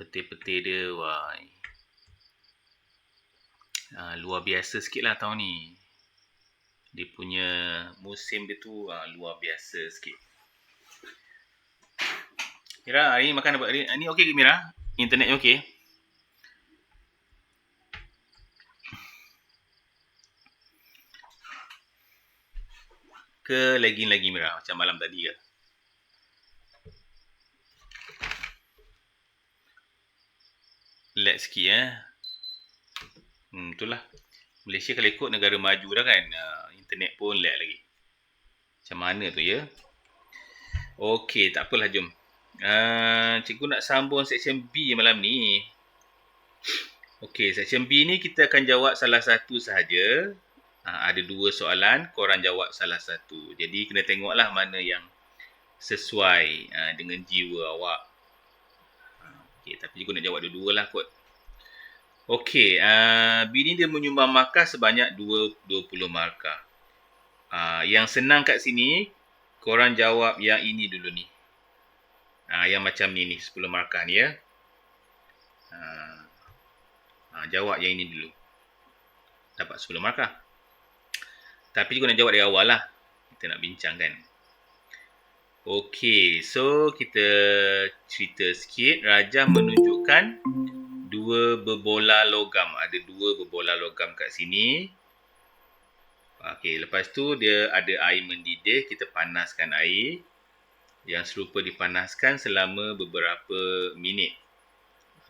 Peti-peti dia, wah. Luar biasa sikit lah tahun ni. Dia punya musim dia tu luar biasa sikit. Mira, hari ni makan apa? Hari ni okey ke Mira? Internetnya okey? Ke lagi Mira macam malam tadi ke? Lag sikit itulah. Malaysia kalau ikut negara maju dah kan, internet pun lag lagi. Macam mana tu ya? Okey, tak apalah, jom. Cikgu nak sambung section B malam ni. Okey, section B ni kita akan jawab salah satu sahaja. Ada 2 soalan, korang jawab salah satu. Jadi kena tengoklah mana yang sesuai dengan jiwa awak. Okey, tapi cikgu nak jawab dua-dua lah kot. Okey, B ni dia menyumbang markah sebanyak 20 markah. Yang senang kat sini, korang jawab yang ini dulu ni. Yang macam ni 10 markah ni ya. Jawab yang ini dulu. Dapat 10 markah. Tapi cikgu nak jawab dari awal lah. Kita nak bincang kan. Okey, so kita cerita sikit. Rajah menunjukkan 2 berbola logam. Ada 2 berbola logam kat sini. Okey, lepas tu dia ada air mendidih. Kita panaskan air. Yang serupa dipanaskan selama beberapa minit.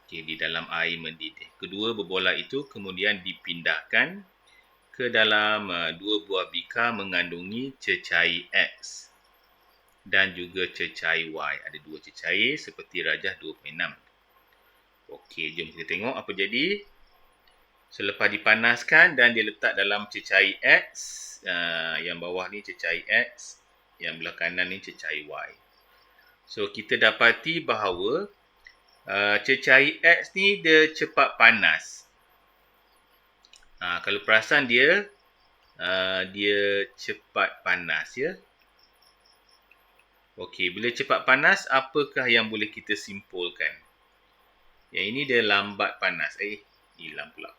Okey, di dalam air mendidih. Kedua berbola itu kemudian dipindahkan ke dalam 2 buah bikar mengandungi cecair X dan juga cecair Y. Ada 2 cecair seperti rajah 2.6. Okey, jom kita tengok apa jadi. Selepas dipanaskan dan dia letak dalam cecair X, yang bawah ni cecair X, yang belah kanan ni cecair Y. So, kita dapati bahawa cecair X ni dia cepat panas. Kalau perasan dia cepat panas ya. Okey, bila cepat panas, apakah yang boleh kita simpulkan? Yang ini dia lambat panas. Hilang pula.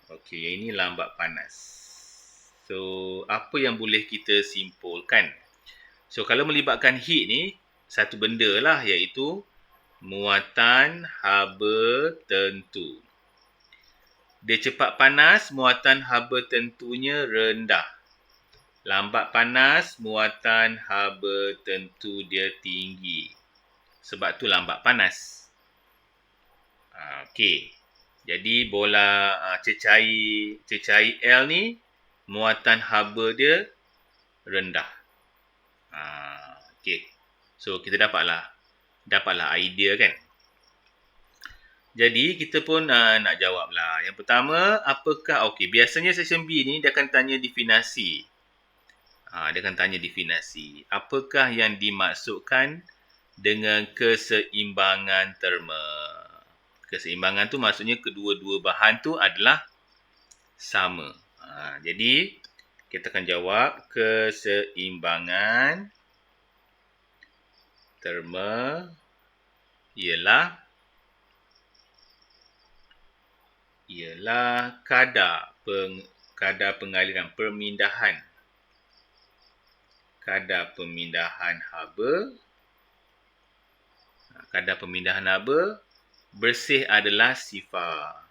Okey, yang ini lambat panas. So, apa yang boleh kita simpulkan? So, kalau melibatkan heat ni, satu benda lah, iaitu muatan haba tentu. Dia cepat panas, muatan haba tentunya rendah. Lambat panas, muatan haba tentu dia tinggi. Sebab tu lambat panas. Okey. Jadi bola cecair L ni, muatan haba dia rendah. Okey. So kita dapatlah idea kan. Jadi kita pun nak jawablah. Yang pertama, apakah biasanya section B ni dia akan tanya definasi. Dia akan tanya definisi. Apakah yang dimaksudkan dengan keseimbangan terma? Keseimbangan tu maksudnya kedua-dua bahan tu adalah sama. Jadi kita akan jawab keseimbangan terma ialah kadar pengaliran pemindahan haba bersih adalah sifar.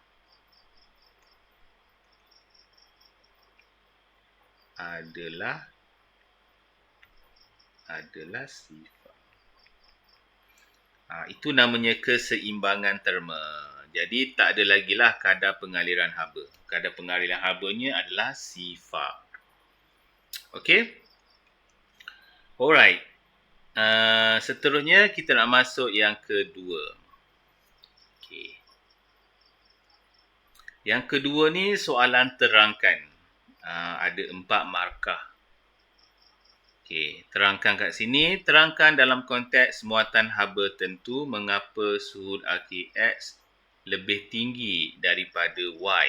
Adalah sifar. Itu namanya keseimbangan terma. Jadi tak ada lagi lah kadar pengaliran haba. Kadar pengaliran habanya adalah sifar. Okey? Alright. Seterusnya kita nak masuk yang kedua. Okey. Yang kedua ni soalan terangkan. Ada 4 markah. Okey, terangkan kat sini. Terangkan dalam konteks muatan haba tentu mengapa suhu alkil X lebih tinggi daripada Y.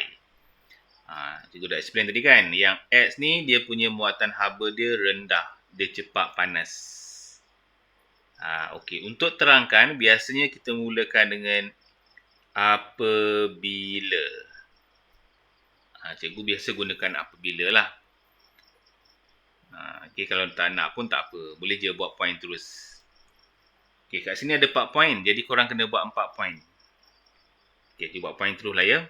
Cikgu dah explain tadi kan. Yang X ni dia punya muatan haba dia rendah. Dia cepat panas. Okey, untuk terangkan biasanya kita mulakan dengan apabila. Cikgu biasa gunakan apabila lah. Okey, kalau tak nak pun tak apa. Boleh je buat point terus. Okey, kat sini ada 4 point. Jadi korang kena buat 4 point. Okey, kita buat point terus lah ya.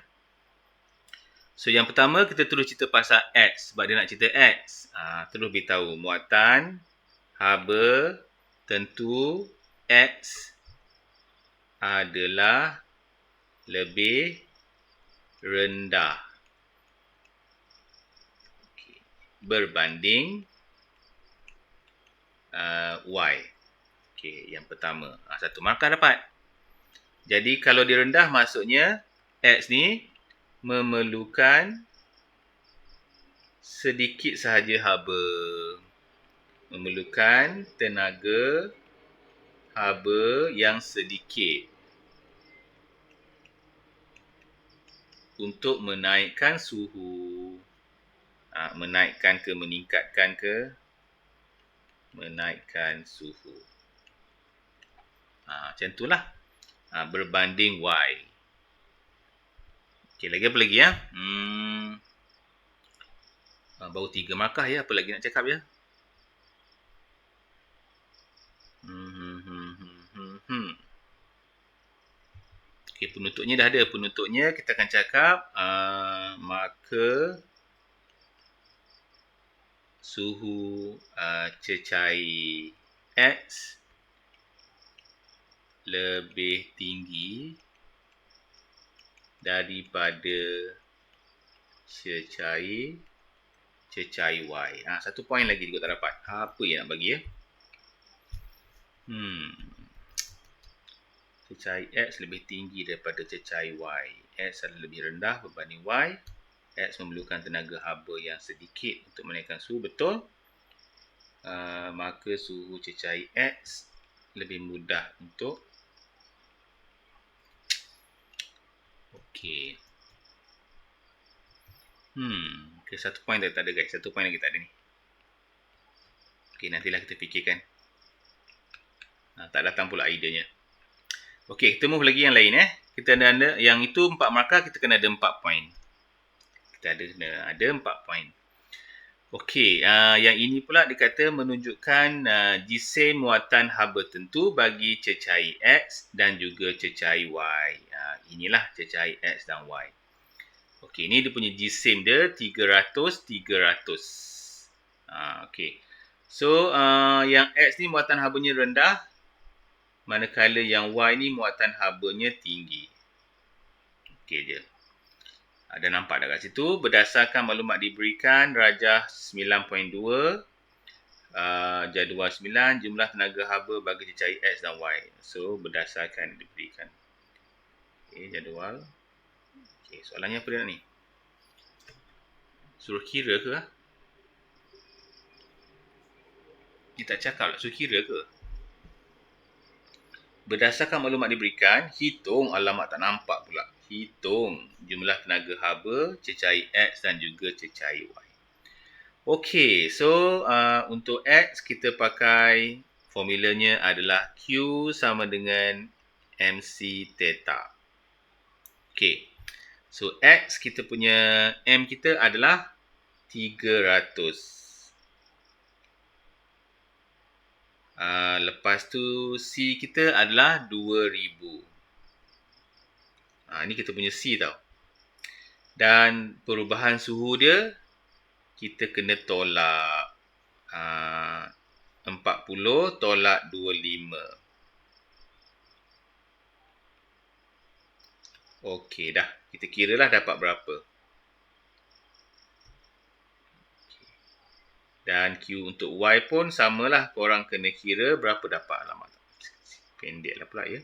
So, yang pertama kita terus cerita pasal X. Sebab dia nak cerita X. Terus beritahu muatan haba tentu X adalah lebih rendah berbanding Y. Okey, yang pertama. Satu markah dapat. Jadi kalau dia rendah maksudnya X ni memerlukan sedikit sahaja haba. Memerlukan tenaga haba yang sedikit untuk menaikkan suhu. Menaikkan ke meningkatkan ke? Menaikkan suhu. Macam itulah. Berbanding Y. Okey, lagi apa lagi ya? Baru 3 markah ya. Apa lagi nak cakap ya? Okey, penutupnya dah ada. Penutupnya kita akan cakap maka suhu cecair X lebih tinggi daripada cecair Y. Satu poin lagi juga tak dapat. Apa yang nak bagi ya? Cecair X lebih tinggi daripada cecair Y. X adalah lebih rendah berbanding Y. X memerlukan tenaga haba yang sedikit untuk menaikkan suhu. Betul? Maka suhu cecair X lebih mudah untuk Okey. Okay, satu poin tak ada guys. Satu poin lagi tak ada ni. Okey, nantilah kita fikirkan. Tak datang pula idenya. Okey, kita move lagi yang lain Kita ada yang itu 4 markah, kita kena ada 4 poin. Kita ada 4 poin. Okey, yang ini pula dikata menunjukkan jisim muatan haba tentu bagi cecair X dan juga cecair Y. Inilah cecair X dan Y. Okey, ini dia punya jisim dia 300. Okey. So, yang X ni muatan habanya rendah, manakala yang Y ni muatan habanya tinggi. Okey je. Ada nampak dah kat situ. Berdasarkan maklumat diberikan, rajah 9.2, jadual 9, jumlah tenaga haba bagi cecair X dan Y. So, berdasarkan diberikan. Okey, jadual. Okey, soalannya apa dia nak ni? Suruh kira ke? Dia tak cakap lah, suruh kira ke? Berdasarkan maklumat diberikan, hitung, alamat tak nampak pula. Hitung jumlah tenaga haba, cecair X dan juga cecair Y. Okey, so untuk X kita pakai formulanya adalah Q sama dengan MC theta. Okey, so X kita punya M kita adalah 300. Lepas tu C kita adalah 2000. Ini kita punya C tau. Dan perubahan suhu dia kita kena tolak 40 tolak 25. Okey dah. Kita kira lah dapat berapa. Dan Q untuk Y pun samalah. Korang kena kira berapa dapat alamat. Pendek lah pula ya.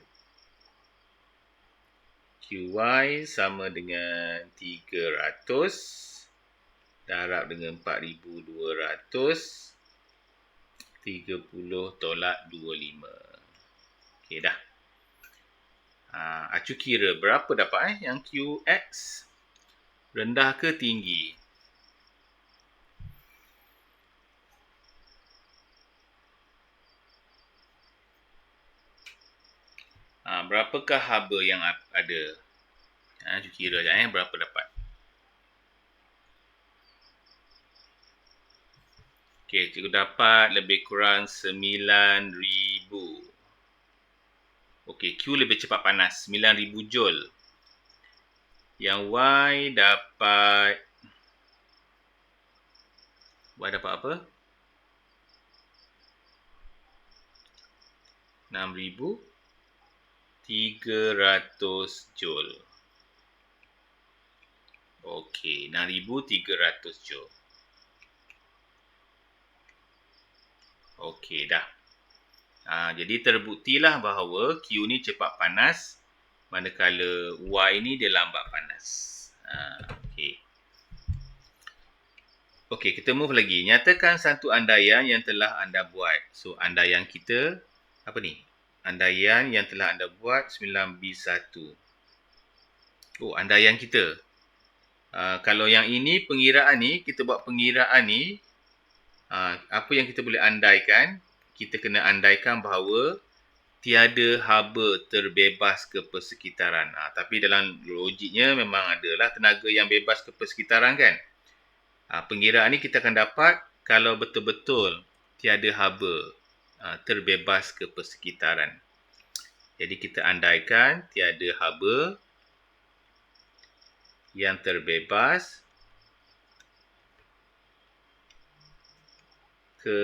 QY sama dengan 300 darab dengan 4200 30 tolak 25. Okey dah. Acu kira berapa dapat yang QX? Rendah ke tinggi? Berapakah haba yang ada? Cuba kira sekejap berapa dapat. Okey, cikgu dapat lebih kurang 9,000. Okey, Q lebih cepat panas, 9,000 joule. Yang Y dapat apa? 6,300 joule. Okey, 6,300 joule. Okey, dah. Jadi terbuktilah bahawa Q ni cepat panas, manakala Y ni dia lambat panas. Okey. Okey, kita move lagi. Nyatakan satu andaian yang telah anda buat. So, andaian kita, apa ni? Andaian yang telah anda buat 9B1. Oh, andaian kita. Kalau yang ini, pengiraan ni, kita buat pengiraan ni, apa yang kita boleh andaikan, kita kena andaikan bahawa tiada haba terbebas ke persekitaran. Tapi dalam logiknya memang adalah tenaga yang bebas ke persekitaran kan. Pengiraan ni kita akan dapat kalau betul-betul tiada haba terbebas ke persekitaran. Jadi kita andaikan tiada haba yang terbebas ke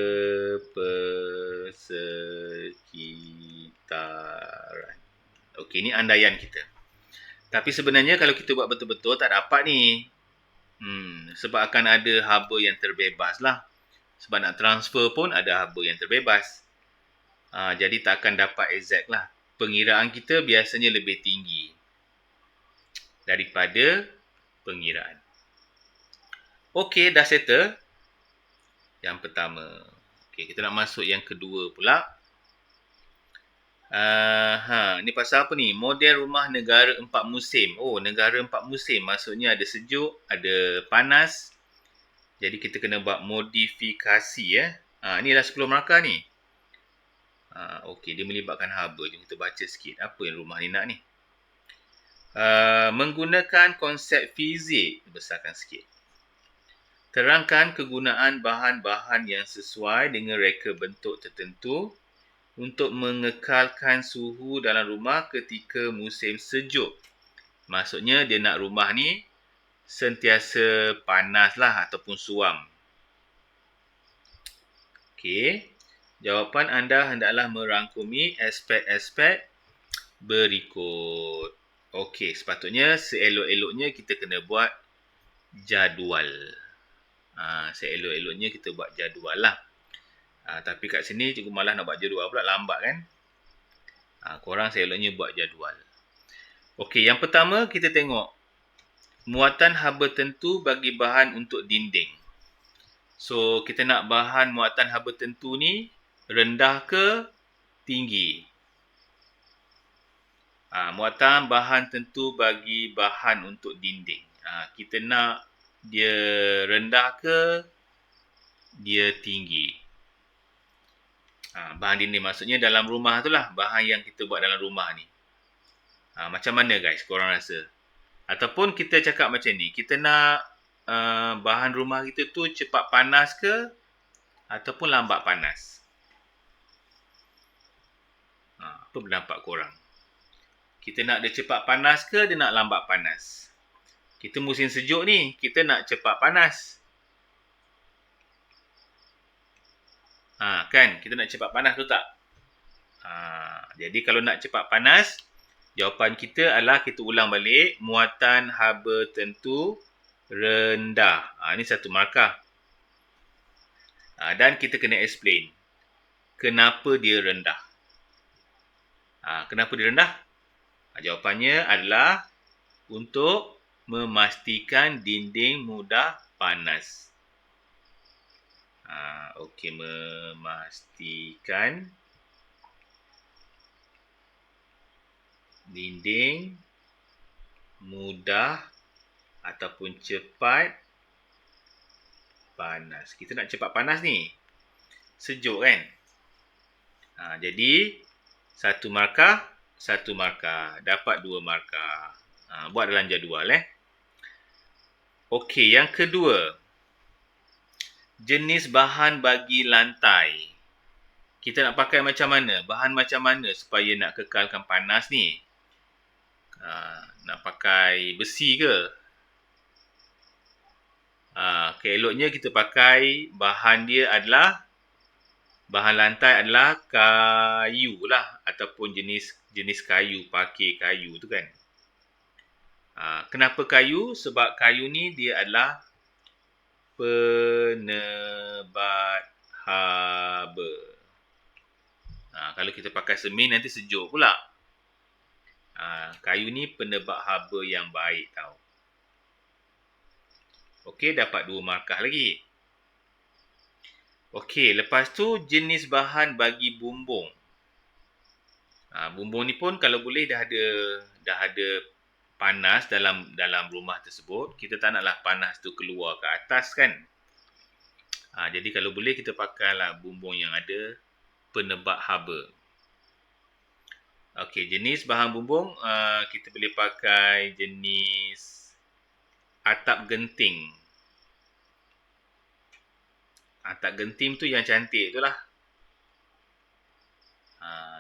persekitaran. Okey, ni andaian kita. Tapi sebenarnya kalau kita buat betul-betul tak dapat ni. Sebab akan ada haba yang terbebas lah. Sebab nak transfer pun ada haba yang terbebas. Jadi tak akan dapat exact lah. Pengiraan kita biasanya lebih tinggi daripada pengiraan. Okey, dah settle. Yang pertama. Okey, kita nak masuk yang kedua pula. Ni pasal apa ni? Model rumah negara 4 musim. Oh, negara 4 musim. Maksudnya ada sejuk, ada panas. Jadi kita kena buat modifikasi inilah 10 markah ni. Okey, dia melibatkan haba. Jom kita baca sikit. Apa yang rumah ni nak ni? Menggunakan konsep fizik. Besarkan sikit. Terangkan kegunaan bahan-bahan yang sesuai dengan reka bentuk tertentu untuk mengekalkan suhu dalam rumah ketika musim sejuk. Maksudnya dia nak rumah ni sentiasa panas lah ataupun suam. Okey. Jawapan anda hendaklah merangkumi aspek-aspek berikut. Okey, sepatutnya seelok-eloknya kita kena buat jadual. Seelok-eloknya kita buat jadual lah. Tapi kat sini cikgu malah nak buat jadual pula, lambat kan. Korang seeloknya buat jadual. Okey, yang pertama kita tengok muatan haba tentu bagi bahan untuk dinding. So, kita nak bahan muatan haba tentu ni rendah ke tinggi? Muatan bahan tentu bagi bahan untuk dinding. Kita nak dia rendah ke dia tinggi? Bahan dinding maksudnya dalam rumah tu lah. Bahan yang kita buat dalam rumah ni. Macam mana guys korang rasa? Ataupun kita cakap macam ni. Kita nak bahan rumah kita tu cepat panas ke ataupun lambat panas? Apa pendapat korang? Kita nak dia cepat panas ke dia nak lambat panas? Kita musim sejuk ni. Kita nak cepat panas. Kan? Kita nak cepat panas tu tak? Jadi kalau nak cepat panas, jawapan kita adalah kita ulang balik. Muatan haba tentu rendah. Ini satu markah. Dan kita kena explain. Kenapa dia rendah? Kenapa dia rendah? Jawapannya adalah untuk memastikan dinding mudah panas. Okey, memastikan dinding mudah ataupun cepat panas. Kita nak cepat panas ni. Sejuk kan? Jadi, satu markah 1 markah. Dapat 2 markah. Buat dalam jadual. Okey, yang kedua. Jenis bahan bagi lantai. Kita nak pakai macam mana? Bahan macam mana supaya nak kekalkan panas ni? Nak pakai besi ke? Keeloknya kita pakai bahan dia adalah bahan lantai adalah kayu lah, ataupun jenis kayu, pakai kayu tu kan. Kenapa kayu? Sebab kayu ni dia adalah penebat haba. Kalau kita pakai semen nanti sejuk pula. Kayu ni penebat haba yang baik tau. Okey, dapat 2 markah lagi. Okey, lepas tu jenis bahan bagi bumbung. Bumbung ni pun kalau boleh dah ada panas dalam rumah tersebut. Kita tak naklah panas tu keluar ke atas kan. Jadi kalau boleh kita pakailah bumbung yang ada penebat haba. Okey, jenis bahan bumbung kita boleh pakai jenis atap genting. Atap genting tu yang cantik tu lah.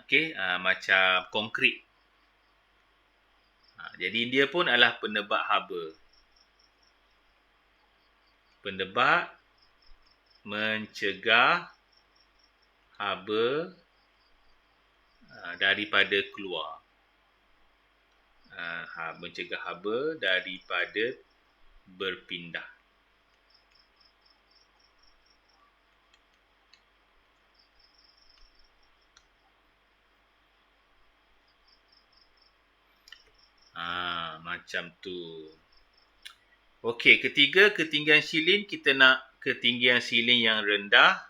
Okey, macam konkrit. Jadi dia pun adalah penebat haba. Penebat mencegah haba daripada keluar. Mencegah haba daripada berpindah. Macam tu. Okey, ketiga, ketinggian silin. Kita nak ketinggian silin yang rendah.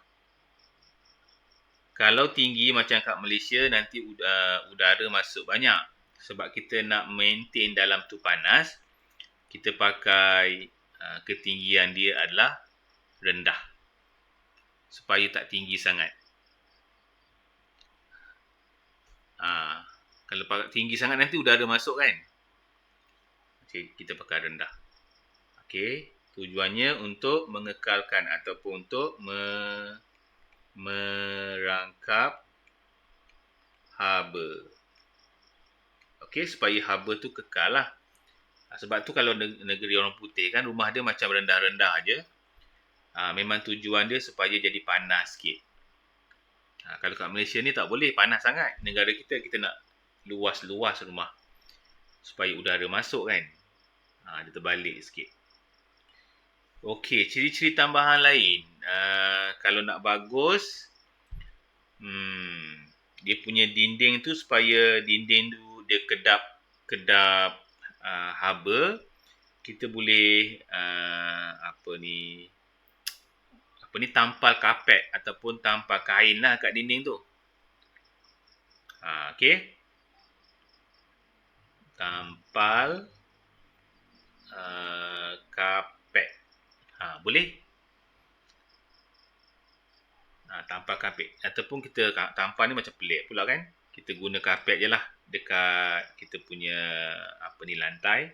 Kalau tinggi macam kat Malaysia, nanti udara masuk banyak. Sebab kita nak maintain dalam tu panas, kita pakai ketinggian dia adalah rendah. Supaya tak tinggi sangat. Kalau tinggi sangat nanti udara masuk kan. Kita pakai rendah. Okey, tujuannya untuk mengekalkan ataupun untuk merangkap haba. Okey, supaya haba tu kekal lah. Sebab tu kalau negeri orang putih kan, rumah dia macam rendah-rendah aje. Memang tujuan dia supaya jadi panas sikit. Kalau kat Malaysia ni tak boleh panas sangat. Negara kita nak luas-luas rumah supaya udara masuk kan. Dia terbalik sikit. Okey, ciri-ciri tambahan lain. Kalau nak bagus, dia punya dinding tu supaya dinding tu dia kedap haba, kita boleh tampal kapet ataupun tampal kain lah kat dinding tu. Okey. Tampal kapet. Boleh? Tampal kapet. Ataupun kita tampal ni macam pelik pula kan. Kita guna kapet je lah dekat kita punya lantai.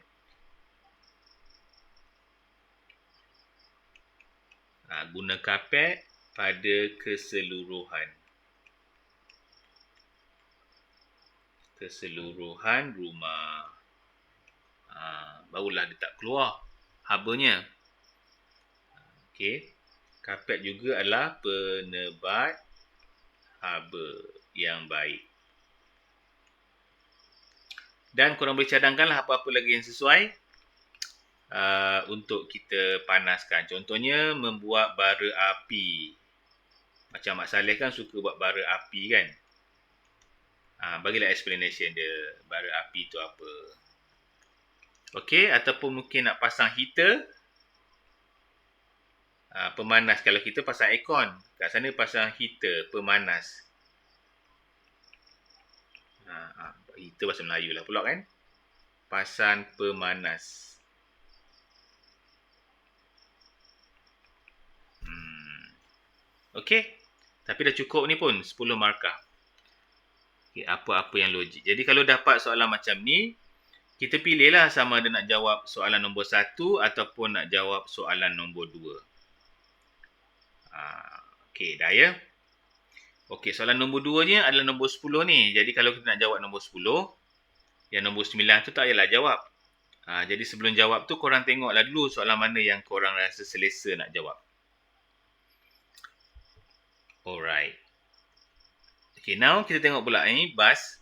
Guna kapet pada keseluruhan rumah. Barulah dia tak keluar habanya. Okey. Kapet juga adalah penebat haba yang baik. Dan korang boleh cadangkanlah apa-apa lagi yang sesuai untuk kita panaskan. Contohnya membuat bara api. Macam Mak Saleh kan suka buat bara api kan. Bagilah explanation dia, bara api tu apa. Okey, ataupun mungkin nak pasang heater, pemanas. Kalau kita pasang aircon, kat sana pasang heater, pemanas. Heater bahasa Melayu lah pula kan. Pasang pemanas. Okey, tapi dah cukup ni pun 10 markah. Okay, apa-apa yang logik. Jadi kalau dapat soalan macam ni, kita pilihlah sama ada nak jawab soalan nombor 1 ataupun nak jawab soalan nombor 2. Okey, dah ya. Okey, soalan nombor 2 ni adalah nombor 10 ni. Jadi kalau kita nak jawab nombor 10, yang nombor 9 tu tak payahlah jawab. Jadi sebelum jawab tu korang tengoklah dulu soalan mana yang korang rasa selesa nak jawab. Alright. Okay, now kita tengok pula ni bas.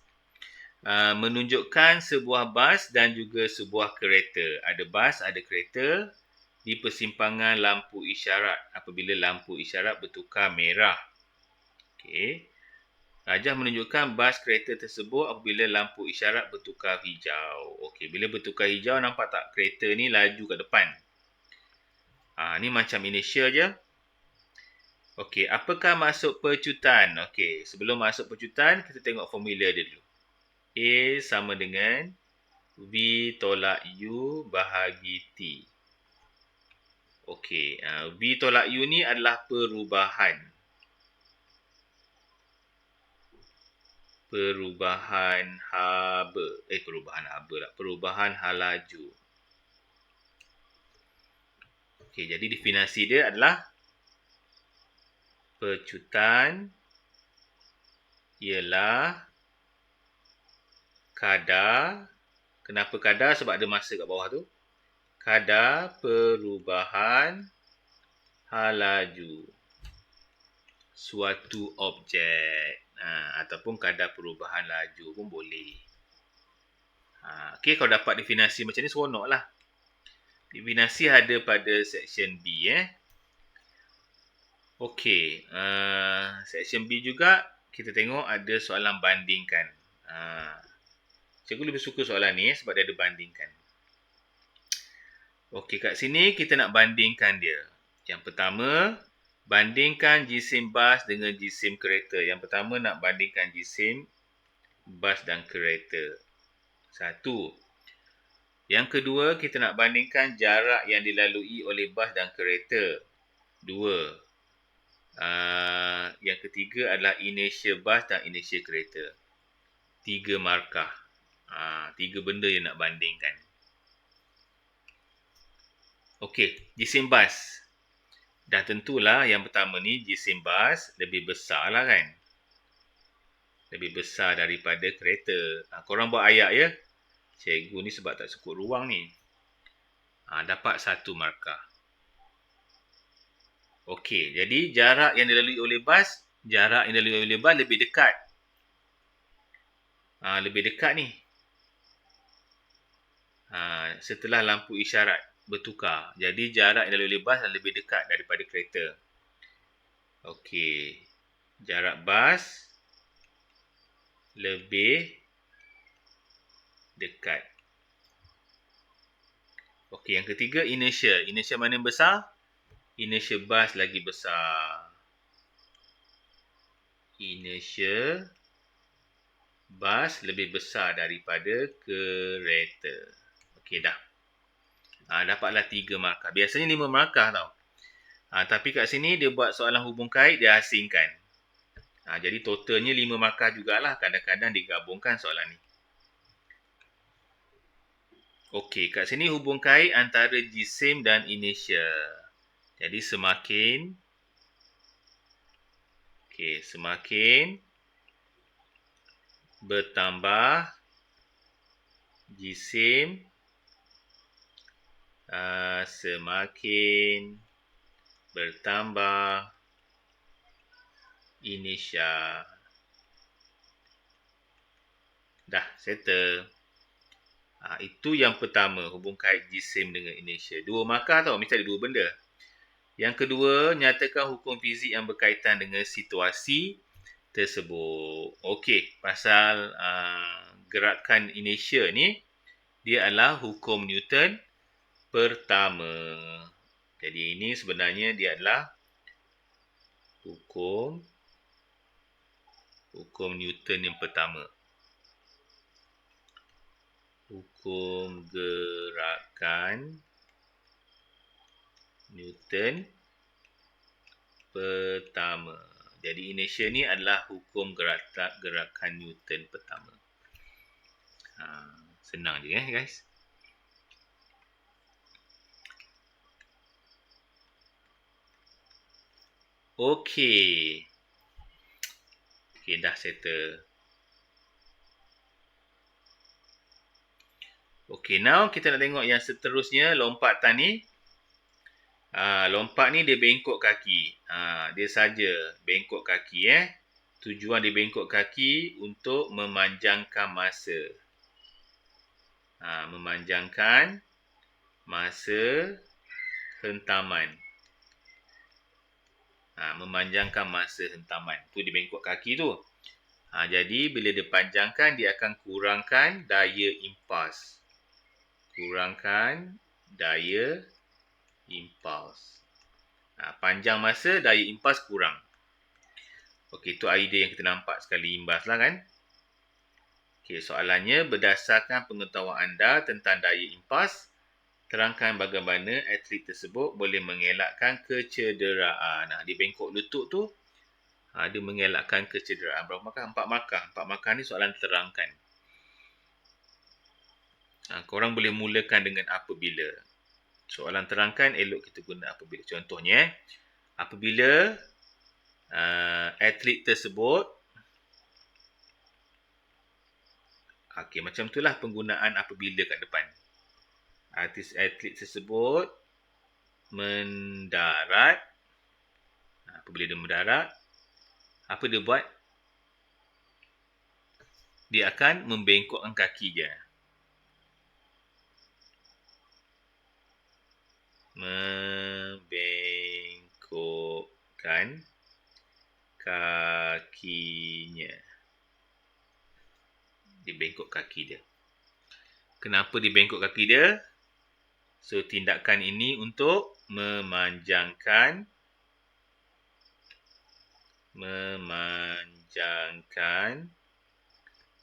Menunjukkan sebuah bas dan juga sebuah kereta. Ada bas, ada kereta di persimpangan lampu isyarat apabila lampu isyarat bertukar merah. Okay. Rajah menunjukkan bas kereta tersebut apabila lampu isyarat bertukar hijau. Okey, bila bertukar hijau nampak tak kereta ni laju ke depan. Ni macam inertia je. Okey, apakah maksud pecutan? Okey, sebelum masuk pecutan kita tengok formula dia dulu. A sama dengan V tolak U bahagi T. Okey, V tolak U ni adalah perubahan. Perubahan hal laju. Okey, jadi definisi dia adalah pecutan ialah kadar, kenapa kadar? Sebab ada masa kat bawah tu. Kadar perubahan hal laju suatu objek. Ataupun kadar perubahan laju pun boleh. Okey, kalau dapat definisi macam ni seronoklah. Definisi ada pada section B. Okey, section B juga kita tengok ada soalan bandingkan. Cikgu lebih suka soalan ni sebab dia ada bandingkan. Okey, kat sini kita nak bandingkan dia. Yang pertama, bandingkan jisim bas dengan jisim kereta. Yang pertama nak bandingkan jisim bas dan kereta. 1. Yang kedua, kita nak bandingkan jarak yang dilalui oleh bas dan kereta. 2. Yang ketiga adalah inersia bas dan inersia kereta. 3 markah. 3 benda yang nak bandingkan. Okey, jisim bas. Dah tentulah yang pertama ni jisim bas lebih besar lah kan. Lebih besar daripada kereta. Korang buat ayat ya. Cikgu ni sebab tak cukup ruang ni. Dapat 1 markah. Okey, jadi jarak yang dilalui oleh bas lebih dekat. Lebih dekat ni. Setelah lampu isyarat bertukar. Jadi jarak yang dilalui oleh bas lebih dekat daripada kereta. Okey. Jarak bas lebih dekat. Okey, yang ketiga inersia. Inersia mana yang besar? Inersia bas lagi besar. Inersia bas lebih besar daripada kereta. Okey dah. Dapatlah 3 markah. Biasanya 5 markah tau. Tapi kat sini dia buat soalan hubung kait, dia asingkan. Jadi totalnya 5 markah jugalah. Kadang-kadang digabungkan soalan ni. Okey, kat sini hubung kait antara jisim dan inersia. Jadi semakin bertambah jisim, semakin bertambah inersia. Dah, settle. Itu yang pertama, hubung kait jisim dengan inersia. 2 markah tau, mesti ada 2 benda. Yang kedua, nyatakan hukum fizik yang berkaitan dengan situasi tersebut. Okey, pasal gerakan inersia ni, dia adalah hukum Newton pertama. Jadi ini sebenarnya dia adalah hukum Newton yang pertama. Hukum gerakan Newton pertama. Jadi inertia ni adalah hukum gerakan Newton pertama. Senang je guys. Okey. Okey, dah settle. Okey, now kita nak tengok yang seterusnya, lompatan ni. Lompat ni dia bengkok kaki. Dia saja bengkok kaki Tujuan dia bengkok kaki untuk memanjangkan masa. Memanjangkan masa hentaman. Memanjangkan masa hentaman. Tu dia bengkok kaki tu. Jadi bila dia panjangkan, dia akan kurangkan daya impas. Kurangkan daya impuls. Panjang masa, daya impuls kurang. Okey, itu idea yang kita nampak sekali imbas lah kan. Okey, soalannya berdasarkan pengetahuan anda tentang daya impuls, terangkan bagaimana atlet tersebut boleh mengelakkan kecederaan. Dia bengkok lutut tu, dia mengelakkan kecederaan. Berapa markah? 4 markah. 4 markah ni soalan terangkan. Korang boleh mulakan dengan apabila. Soalan terangkan elok kita guna apabila. Contohnya, apabila atlet tersebut, okey, macam itulah penggunaan apabila kat depan. Atlet tersebut mendarat. Apabila dia mendarat, apa dia buat? Dia akan membengkokkan kaki dia. Membengkokkan kakinya. Dia bengkok kaki dia. Kenapa dia bengkok kaki dia? So, tindakan ini untuk memanjangkan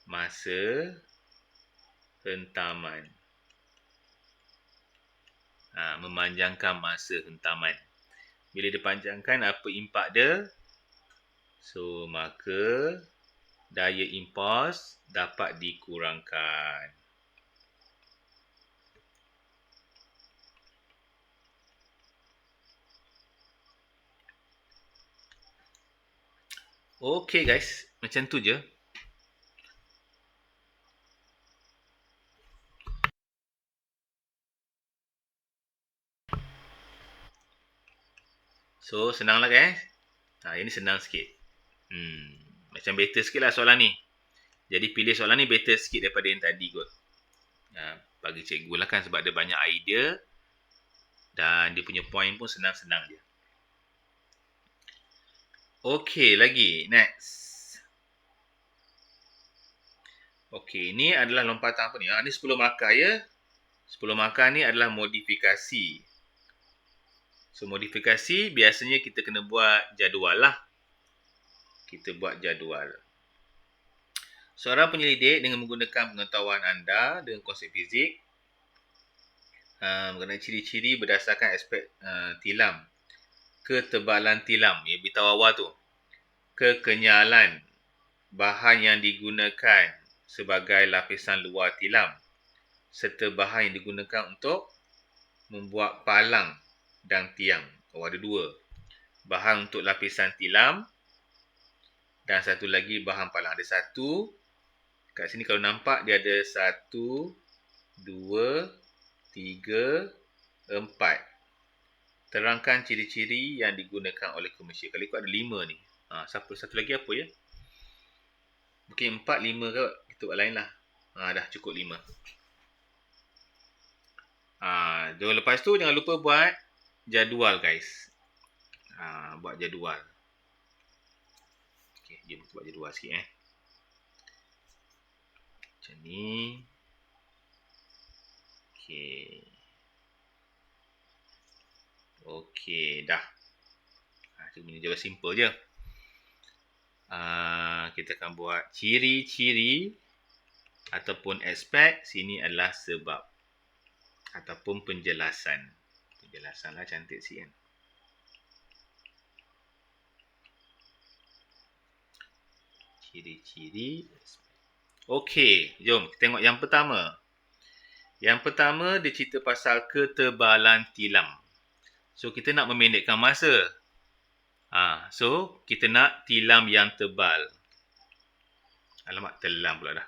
masa hentaman. Memanjangkan masa hentaman. Bila dipanjangkan, apa impak dia? So, maka daya impuls dapat dikurangkan. Okey guys, macam tu je. So, senang lah guys. Ini senang sikit. Macam better sikit lah soalan ni. Jadi, pilih soalan ni better sikit daripada yang tadi kot. Bagi cikgu lah kan sebab dia banyak idea. Dan dia punya point pun senang-senang je. Okey, lagi. Next. Okey, ini adalah lompatan apa ni? Ini 10 markah ya. 10 markah ni adalah modifikasi. So, modifikasi biasanya kita kena buat jadual lah. Kita buat jadual. Seorang penyelidik dengan menggunakan pengetahuan anda dengan konsep fizik mengenai ciri-ciri berdasarkan aspek tilam. Ketebalan tilam, beritahu awal tu. Kekenyalan bahan yang digunakan sebagai lapisan luar tilam. Serta bahan yang digunakan untuk membuat palang dan tiang. Ada 2. Bahan untuk lapisan tilam dan satu lagi bahan palang. Ada 1. Kat sini kalau nampak dia ada 1, 2, 3, 4. Terangkan ciri-ciri yang digunakan oleh komersial. Kalau ikut ada 5 ni. Satu lagi apa ya? Mungkin 4, 5 ke? Kita buat lain lah. Dah cukup 5. Lepas tu jangan lupa buat jadual guys. Buat jadual. Okey, jom kita buat jadual sikit Macam ni. Okey, dah. Cuma jadual simple je. Kita akan buat ciri-ciri ataupun aspek. Sini adalah sebab ataupun penjelasan. Penjelasan lah cantik sikit kan. Ciri-ciri. Okey, jom kita tengok yang pertama. Yang pertama dia cerita pasal ketebalan tilam. So kita nak memendekkan masa. So kita nak tilam yang tebal. Alamak, telam pula dah.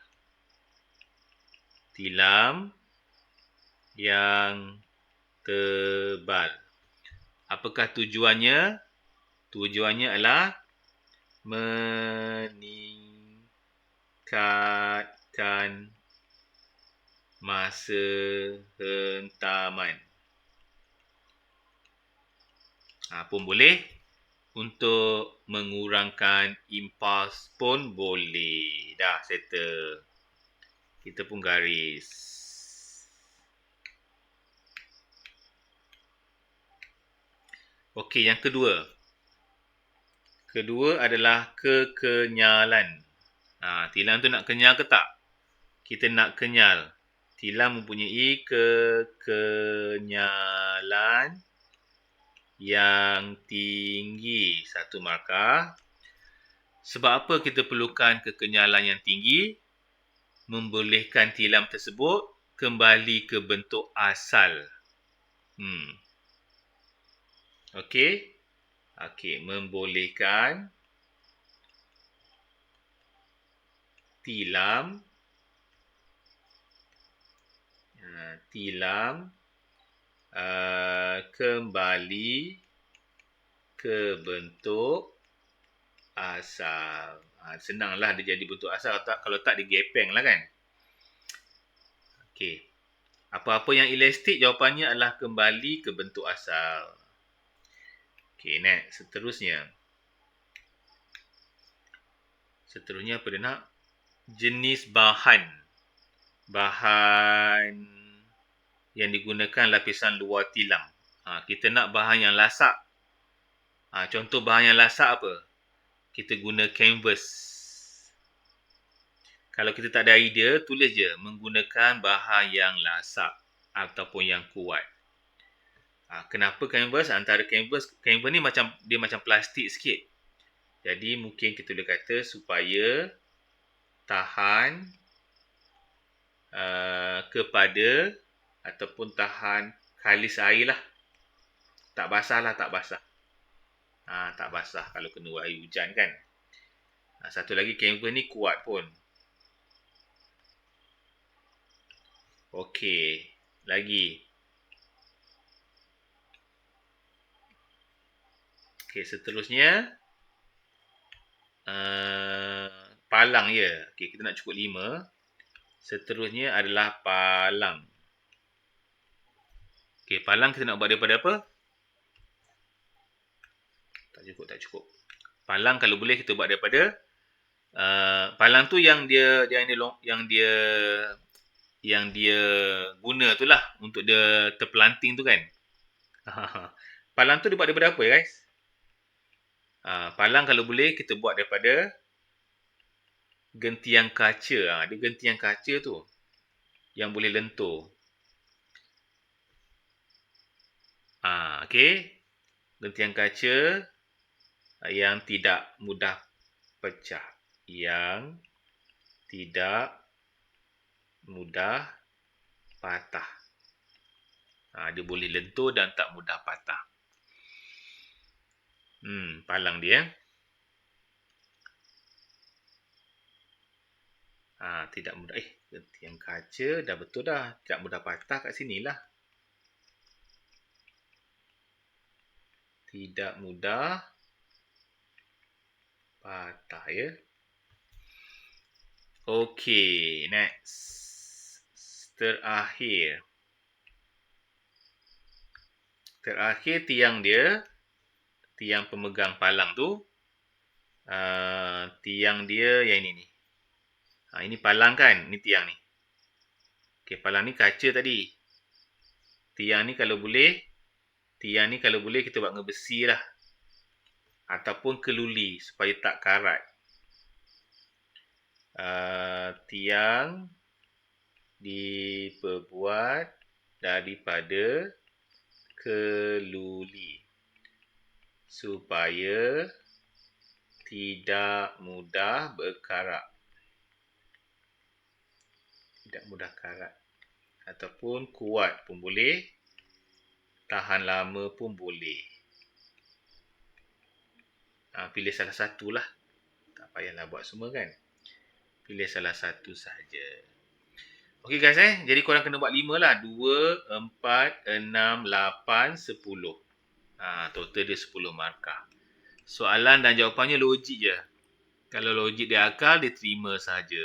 Tilam yang tebal. Apakah tujuannya? Tujuannya adalah meningkatkan masa hentaman. Pun boleh. Untuk mengurangkan impuls pun boleh. Dah settle. Kita pun garis. Okey, yang kedua. Kedua adalah kekenyalan. Tilam tu nak kenyal ke tak? Kita nak kenyal. Tilam mempunyai kekenyalan yang tinggi. 1 markah. Sebab apa kita perlukan kekenyalan yang tinggi? Membolehkan tilam tersebut kembali ke bentuk asal. Okey. Membolehkan tilam kembali ke bentuk asal. Senanglah dia jadi bentuk asal. Kalau tak dia gepeng lah kan. Okey. Apa-apa yang elastik jawapannya adalah kembali ke bentuk asal. Okey, next. Seterusnya apa dia nak? Jenis bahan. Bahan yang digunakan lapisan luar tilam. Kita nak bahan yang lasak. Contoh bahan yang lasak apa? Kita guna canvas. Kalau kita tak ada idea, tulis je menggunakan bahan yang lasak ataupun yang kuat. Kenapa canvas? Antara canvas ni dia macam plastik sikit. Jadi mungkin kita boleh kata supaya tahan kepada ataupun tahan kalis air lah. Tak basah. Tak basah kalau kena air hujan kan. Satu lagi, canvas ni kuat pun. Okey, lagi. Okey, seterusnya palang ya. Okey, kita nak cukup 5. Seterusnya adalah palang. Okey, palang kita nak buat daripada apa? Tak cukup. Palang kalau boleh kita buat daripada palang tu yang dia guna tu lah untuk dia terpelanting tu kan. Palang tu dibuat daripada apa guys? Palang kalau boleh kita buat daripada gentian kaca. Dia gentian kaca tu yang boleh lentur. Okey. Gentian kaca yang tidak mudah pecah. Yang tidak mudah patah. Dia boleh lentur dan tak mudah patah. Palang dia. Tidak mudah. Gentian kaca dah betul dah. Tidak mudah patah kat sinilah. Tidak mudah patah ya. Okey, next. Terakhir tiang dia, tiang pemegang palang tu, tiang dia yang ini ni. Ini palang kan, ini tiang ni. Okey, palang ni kaca tadi. Tiang ni kalau boleh kita buat dengan besi lah. Ataupun keluli supaya tak karat. Tiang diperbuat daripada keluli supaya tidak mudah berkarat. Tidak mudah karat. Ataupun kuat pun boleh. Tahan lama pun boleh. Pilih salah satu lah. Tak payahlah buat semua kan. Pilih salah satu sahaja. Okey guys Jadi korang kena buat 5 lah. 2, 4, 6, 8, 10. Total dia 10 markah. Soalan dan jawapannya logik je. Kalau logik dia akal, dia terima sahaja.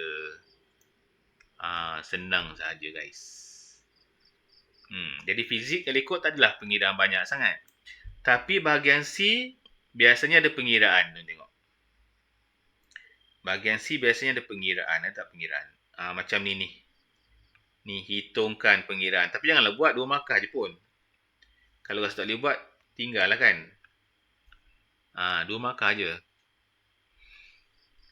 Senang sahaja guys. Jadi fizik kalau ikut tak adalah pengiraan banyak sangat. Tapi bahagian C biasanya ada pengiraan. Tengok. Bahagian C biasanya ada pengiraan. Tak pengiraan. Macam ni. Ni hitungkan pengiraan. Tapi janganlah buat 2 markah je pun. Kalau rasa tak boleh buat, tinggal lah kan. 2 markah je.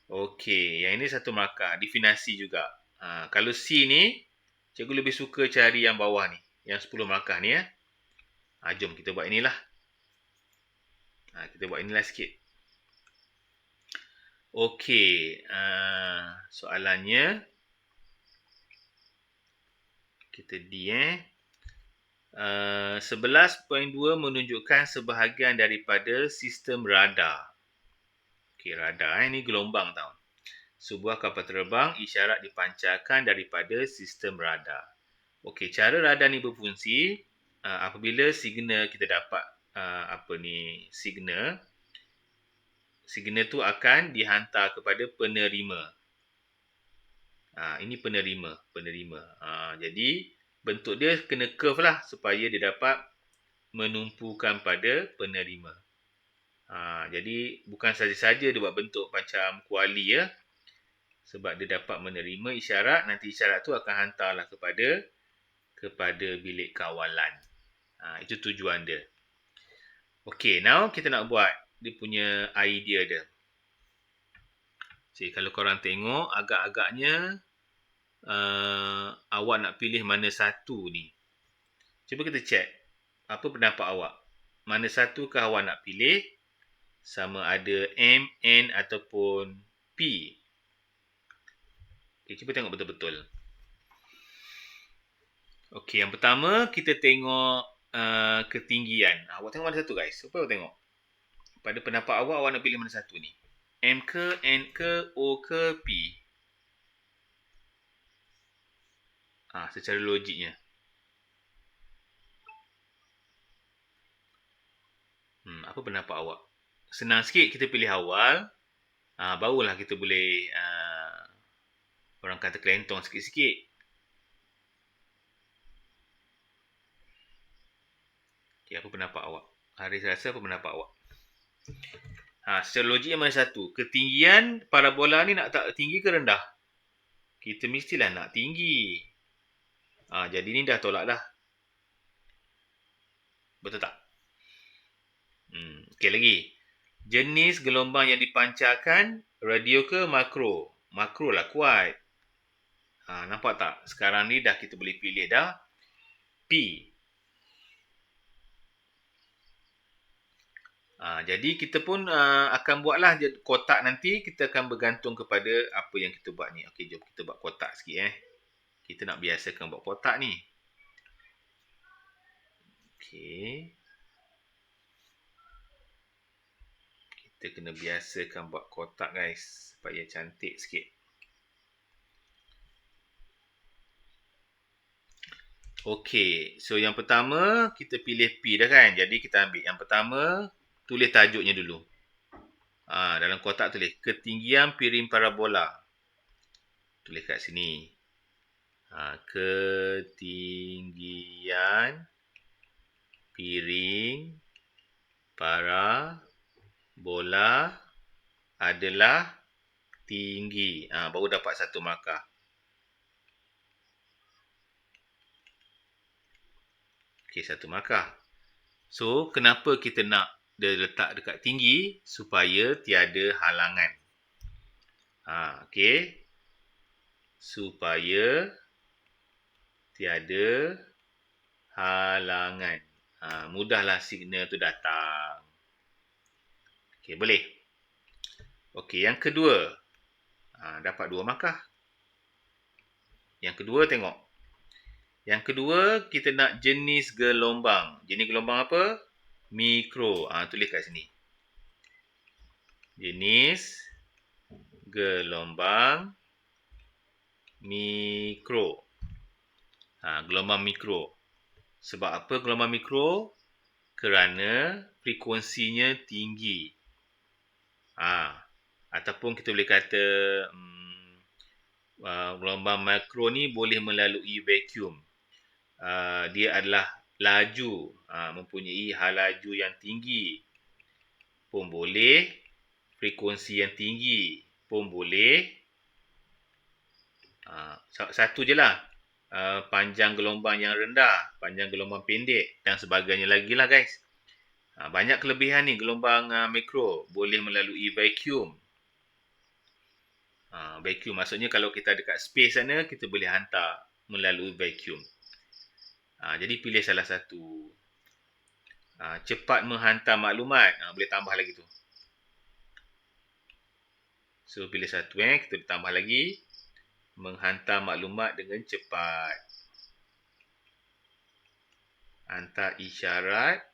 Okey, yang ini 1 markah. Definasi juga. Kalau C ni, cikgu lebih suka cari yang bawah ni. Yang 10 markah ni ya. Jom kita buat inilah. Kita buat inilah sikit. Okey, soalannya kita D 11.2 menunjukkan sebahagian daripada sistem radar. Okey, radar ini gelombang tau. Sebuah kapal terbang isyarat dipancarkan daripada sistem radar. Okey, cara radar ni berfungsi apabila signal kita dapat signal tu akan dihantar kepada penerima. Ini penerima. Jadi bentuk dia kena curve lah supaya dia dapat menumpukan pada penerima. Jadi bukan saja-saja dia buat bentuk macam kuali ya. Sebab dia dapat menerima isyarat, nanti isyarat tu akan hantarlah kepada bilik kawalan. Itu tujuan dia. Okey, now kita nak buat dia punya idea dia. Jadi kalau korang tengok agak-agaknya awak nak pilih mana satu ni. Cuba kita check. Apa pendapat awak? Mana satu ke awak nak pilih? Sama ada M, N ataupun P. Okay, cuba tengok betul-betul. Okey, yang pertama kita tengok ketinggian. Awak tengok mana satu guys? Apa awak tengok? Pada pendapat awak nak pilih mana satu ni? M ke, N ke, O ke, P? Secara logiknya. Apa pendapat awak? Senang sikit kita pilih awal. Barulah kita boleh orang kata kelentong sikit-sikit. Okay, apa pendapat awak? Haris rasa apa pendapat awak? Secara logik yang mana satu? Ketinggian parabola ni nak tak tinggi ke rendah? Kita mestilah nak tinggi. Jadi ni dah tolak dah. Betul tak? Okey lagi. Jenis gelombang yang dipancarkan, radio ke makro? Makro lah kuat. Nampak tak? Sekarang ni dah kita boleh pilih dah. P. Jadi kita pun akan buatlah kotak nanti. Kita akan bergantung kepada apa yang kita buat ni. Okey, jom kita buat kotak sikit. Kita nak biasakan buat kotak ni. Okey. Kita kena biasakan buat kotak guys. Supaya cantik sikit. Okey. So yang pertama kita pilih P dah kan. Jadi kita ambil yang pertama. Tulis tajuknya dulu. Dalam kotak tulis ketinggian piring parabola. Tulis kat sini. Ketinggian piring parabola adalah tinggi. Baru dapat 1 markah. Okey, 1 markah. So, kenapa kita nak dia letak dekat tinggi? Supaya tiada halangan. Okey. Supaya tiada halangan. Mudahlah signal tu datang. Okey, boleh. Okey, yang kedua. Dapat 2 markah. Yang kedua tengok. Yang kedua, kita nak jenis gelombang. Jenis gelombang apa? Mikro. Tulis kat sini. Jenis gelombang mikro. Gelombang mikro. Sebab apa gelombang mikro? Kerana frekuensinya tinggi. Ataupun kita boleh kata gelombang makro ni boleh melalui vacuum. Dia adalah laju, mempunyai hal laju yang tinggi pun boleh, frekuensi yang tinggi pun boleh. Satu je lah, panjang gelombang yang rendah, panjang gelombang pendek dan sebagainya lagi lah guys. Banyak kelebihan ni gelombang mikro, boleh melalui vacuum. Vacuum maksudnya kalau kita dekat space sana, kita boleh hantar melalui vacuum. Jadi pilih salah satu. Cepat menghantar maklumat, boleh tambah lagi tu. So pilih satu, kita tambah lagi. Menghantar maklumat dengan cepat. Hantar isyarat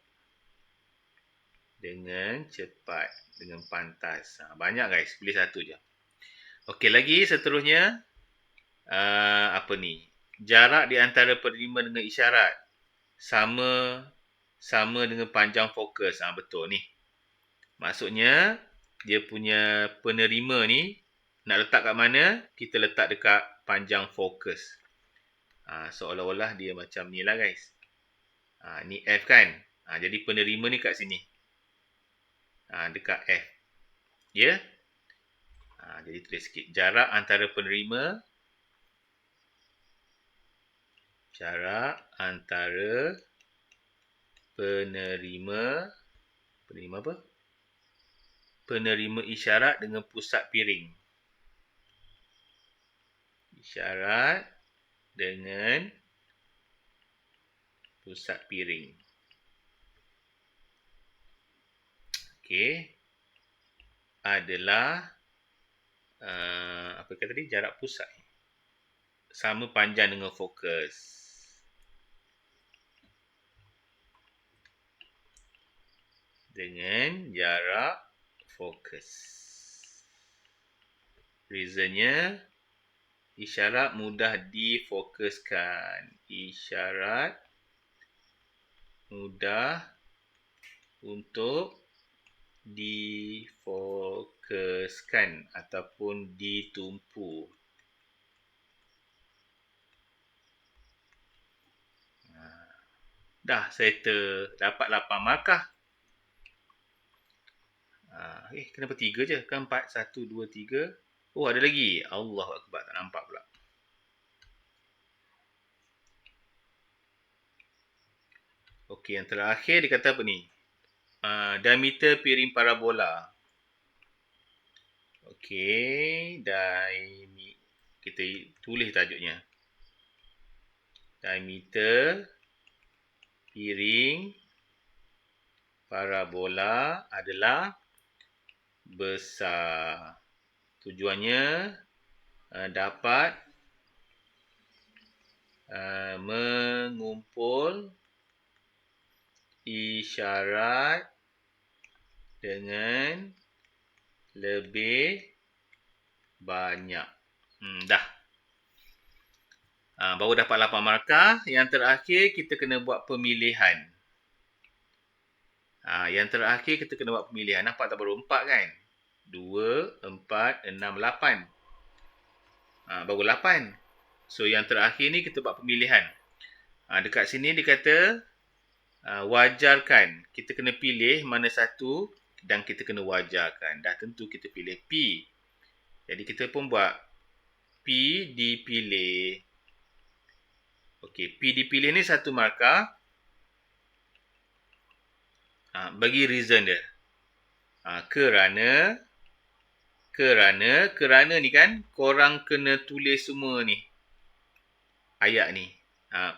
dengan cepat, dengan pantas. Banyak guys, pilih satu je. Okey, lagi seterusnya apa ni? Jarak di antara penerima dengan isyarat sama dengan panjang fokus. Betul ni. Maksudnya dia punya penerima ni nak letak kat mana? Kita letak dekat panjang fokus. Seolah-olah dia macam ni lah guys. Ni F kan? Jadi penerima ni kat sini. Dekat F. Ya? Jadi tulis sikit. Jarak antara penerima. Jarak antara penerima apa? Penerima isyarat dengan pusat piring. Isyarat dengan pusat piring. Okey. Adalah apa kata tadi? Jarak pusat. Sama panjang dengan fokus. Dengan jarak fokus. Reasonnya, isyarat mudah difokuskan. Isyarat mudah untuk difokuskan ataupun ditumpu. Dah settle. Dapat 8 markah. Kenapa 3 je? Kan 4, 1, 2, 3. Oh, ada lagi. Allahu Akbar. Tak nampak pula. Okey, yang terakhir dia kata apa ni? Diameter piring parabola. Okey, kita tulis tajuknya. Diameter piring parabola adalah besar. Tujuannya dapat mengumpul isyarat dengan lebih banyak. Dah. Baru dapat 8 markah. Yang terakhir kita kena buat pemilihan. Yang terakhir kita kena buat pemilihan. Nampak tak baru 4 kan? 2, 4, 6, 8. Baru 8. So yang terakhir ni kita buat pemilihan. Dekat sini dia kata wajarkan. Kita kena pilih mana satu dan kita kena wajarkan. Dah tentu kita pilih P. Jadi kita pun buat P dipilih. Okey, P dipilih ni 1 markah. Bagi reason dia. Kerana ni kan korang kena tulis semua ni. Ayat ni.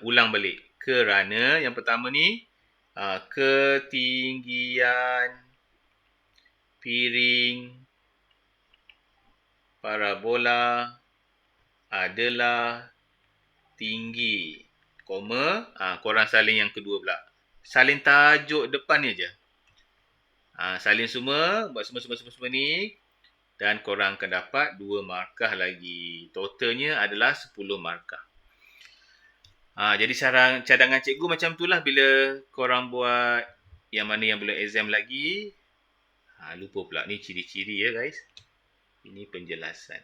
Ulang balik. Kerana yang pertama ni ketinggian piring parabola adalah tinggi. Koma, korang salin yang kedua pula. Salin tajuk depan ni je. Salin semua, buat semua ni. Dan korang akan dapat 2 markah lagi. Totalnya adalah 10 markah. Jadi cadangan cikgu macam tu lah bila korang buat yang mana yang belum exam lagi. Lupa pula ni ciri-ciri ya guys. Ini penjelasan.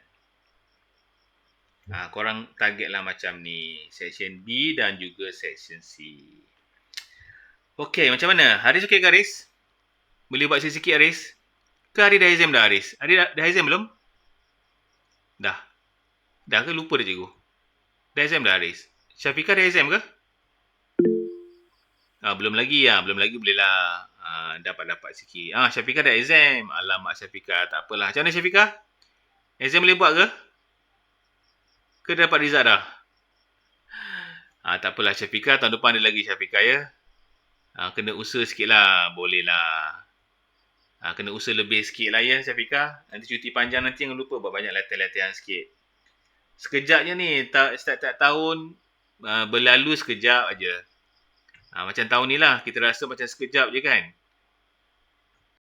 Korang target lah macam ni. Section B dan juga section C. Okey, macam mana? Haris okey ke Haris? Boleh buat sikit-sikit Haris? Ke Haris dah exam dah Haris? Haris dah exam belum? Dah. Dah ke lupa dah cikgu? Dah exam dah Haris? Syafiqah dah exam ke? Belum lagi boleh lah. Dapat sikit. Syafiqah dah exam. Alamak Syafiqah, tak apalah. Macam mana Syafiqah? Exam boleh buat ke? Ke dah dapat result dah? Tak apalah Syafiqah, tahun depan ada lagi Syafiqah ya. Kena usaha sikit lah. Boleh lah. Kena usaha lebih sikit lah ya Syafiqah. Nanti cuti panjang nanti jangan lupa buat banyak latihan-latihan sikit. Sekejap je ni. Setiap tahun berlalu sekejap aja. Macam tahun ni lah. Kita rasa macam sekejap je kan.